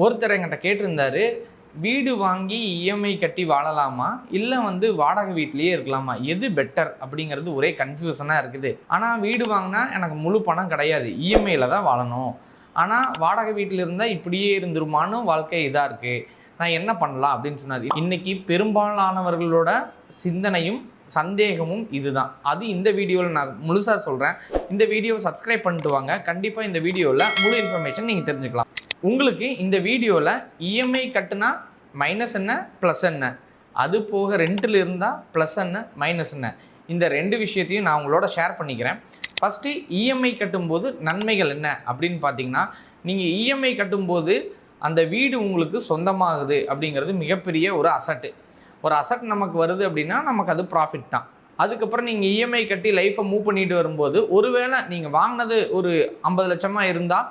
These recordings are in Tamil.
ஒருத்தர் என்கிட்ட கேட்டிருந்தாரு, வீடு வாங்கி இஎம்ஐ கட்டி வாழலாமா? இல்ல வாடகை வீட்லயே இருக்கலாமா? எது பெட்டர்? அப்படிங்கிறது ஒரே கன்ஃப்யூஷனா இருக்குது. ஆனா வீடு வாங்குனா எனக்கு முழு பணம் கிடையாது. இஎம்ஐல தான் வாழணும். ஆனா வாடகை வீட்ல இருந்தா இப்படியே இருந்துருமான்னு வாழ்க்கை இதா இருக்கு. நான் என்ன பண்ணலாம்? அப்படின்னு சொன்னாரு. இன்னைக்கு பெரும்பாலானவர்களோட சிந்தனையும் சந்தேகமும் இதுதான். அது இந்த வீடியோவில் நான் முழுசா சொல்றேன். இந்த வீடியோவை சப்ஸ்கிரைப் பண்ணிட்டு வாங்க. கண்டிப்பா இந்த வீடியோவில் முழு இன்ஃபர்மேஷன் நீங்க தெரிஞ்சுக்கலாம். உங்களுக்கு இந்த வீடியோவில் இஎம்ஐ கட்டுனா மைனஸ் என்ன ப்ளஸ் என்ன, அது போக ரெண்டில் இருந்தால் ப்ளஸ் என்ன மைனஸ் என்ன, இந்த ரெண்டு விஷயத்தையும் நான் உங்களோட ஷேர் பண்ணிக்கிறேன். ஃபஸ்ட்டு இஎம்ஐ கட்டும்போது நன்மைகள் என்ன அப்படின்னு பார்த்தீங்கன்னா, நீங்கள் இஎம்ஐ கட்டும்போது அந்த வீடு உங்களுக்கு சொந்தமாகுது அப்படிங்கிறது மிகப்பெரிய ஒரு அசட்டு. ஒரு அசட் நமக்கு வருது அப்படின்னா நமக்கு அது ப்ராஃபிட் தான். அதுக்கப்புறம் நீங்கள் இஎம்ஐ கட்டி லைஃப்பை மூவ் பண்ணிட்டு வரும்போது, ஒருவேளை நீங்கள் வாங்கினது ஒரு 50 லட்சமாக இருந்தால்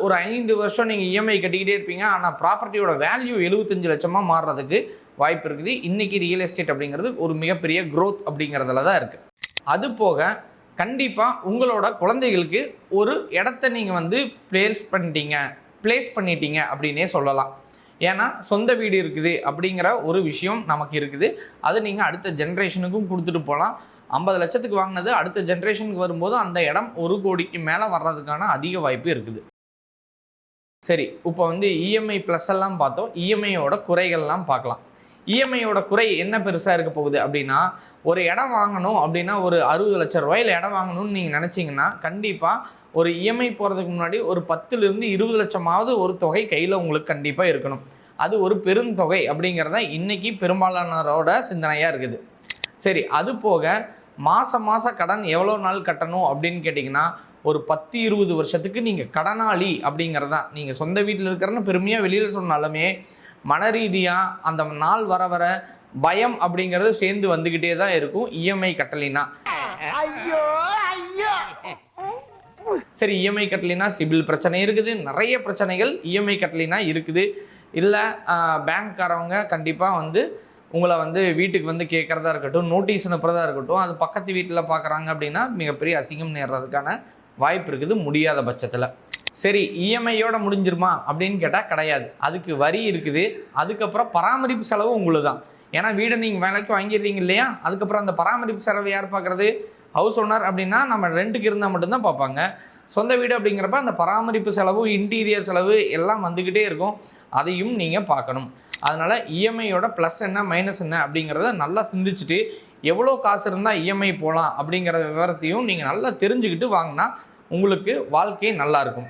ஒரு 5 வருஷம் நீங்கள் இஎம்ஐ கட்டிக்கிட்டே இருப்பீங்க. ஆனால் ப்ராப்பர்ட்டியோட வேல்யூ 75 லட்சமாக மாறுறதுக்கு வாய்ப்பு இருக்குது. இன்றைக்கி ரியல் எஸ்டேட் அப்படிங்கிறது ஒரு மிகப்பெரிய க்ரோத் அப்படிங்கிறதுல தான் இருக்குது. அது போக கண்டிப்பாக உங்களோட குழந்தைகளுக்கு ஒரு இடத்த நீங்கள் பிளேஸ் பண்ணிட்டீங்க அப்படின்னே சொல்லலாம். ஏன்னா சொந்த வீடு இருக்குது அப்படிங்கிற ஒரு விஷயம் நமக்கு இருக்குது. அது நீங்கள் அடுத்த ஜென்ரேஷனுக்கும் கொடுத்துட்டு போகலாம். 50 லட்சத்துக்கு வாங்கினது அடுத்த ஜென்ரேஷனுக்கு வரும்போது அந்த இடம் 1 கோடிக்கு மேலே வர்றதுக்கான அதிக வாய்ப்பு இருக்குது. சரி, இப்போ இஎம்ஐ ப்ளஸ் எல்லாம் பார்த்தோம். இஎம்ஐயோட குறைகள்லாம் பார்க்கலாம். இஎம்ஐயோட குறை என்ன பெருசாக இருக்க போகுது அப்படின்னா, ஒரு இடம் வாங்கணும் அப்படின்னா ஒரு 60 லட்சம் ரூபாயில் இடம் வாங்கணும்னு நீங்கள் நினச்சிங்கன்னா கண்டிப்பாக ஒரு இஎம்ஐ போகிறதுக்கு முன்னாடி ஒரு 10லேருந்து 20 லட்சமாவது ஒரு தொகை கையில் உங்களுக்கு கண்டிப்பாக இருக்கணும். அது ஒரு பெருந்தொகை அப்படிங்கிறத இன்றைக்கி பெரும்பாலானோரோட சிந்தனையாக இருக்குது. சரி, அது போக மாதம் கடன் எவ்வளோ நாள் கட்டணும் அப்படின்னு கேட்டிங்கன்னா, ஒரு 10-20 வருஷத்துக்கு நீங்கள் கடனாளி அப்படிங்கிறதான். நீங்கள் சொந்த வீட்டில் இருக்கிறன்னு பெருமையாக வெளியில் சொன்னாலுமே மன ரீதியாக அந்த நாள் வர வர பயம் அப்படிங்கிறது சேர்ந்து வந்துக்கிட்டே தான் இருக்கும் இஎம்ஐ கட்டலினா. சரி, இஎம்ஐ கட்டலினா சிபில் பிரச்சனை இருக்குது, நிறைய பிரச்சனைகள் இஎம்ஐ கட்டலினா இருக்குது. இல்லை பேங்க்காரவங்க கண்டிப்பாக உங்களை வீட்டுக்கு கேட்குறதா இருக்கட்டும், நோட்டீஸ் அனுப்புறதா இருக்கட்டும், அது பக்கத்து வீட்டில் பார்க்குறாங்க அப்படின்னா மிகப்பெரிய அசிங்கம் நேர்றதுக்கான வாய்ப்பு இருக்குது முடியாத பட்சத்தில். சரி, இஎம்ஐயோட முடிஞ்சிருமா அப்படின்னு கேட்டால் கிடையாது. அதுக்கு வரி இருக்குது. அதுக்கப்புறம் பராமரிப்பு செலவு உங்களுக்கு தான். ஏன்னா வீடை நீங்கள் விலைக்கு வாங்கிடுறீங்க இல்லையா, அதுக்கப்புறம் அந்த பராமரிப்பு செலவு யார் பார்க்குறது? ஹவுஸ் ஓனர் அப்படின்னா நம்ம ரெண்ட்டுக்கு இருந்தால் மட்டும்தான் பார்ப்பாங்க. சொந்த வீடு அப்படிங்கிறப்ப அந்த பராமரிப்பு செலவு, இன்டீரியர் செலவு எல்லாம் வந்துக்கிட்டே இருக்கும். அதையும் நீங்கள் பார்க்கணும். அதனால் இஎம்ஐயோட ப்ளஸ் என்ன மைனஸ் என்ன அப்படிங்கிறத நல்லா சிந்திச்சுட்டு எவ்வளோ காசு இருந்தால் இஎம்ஐ போகலாம் அப்படிங்கிற விவரத்தையும் நீங்கள் நல்லா தெரிஞ்சுக்கிட்டு வாங்கினா உங்களுக்கு வாழ்க்கை நல்லாயிருக்கும்.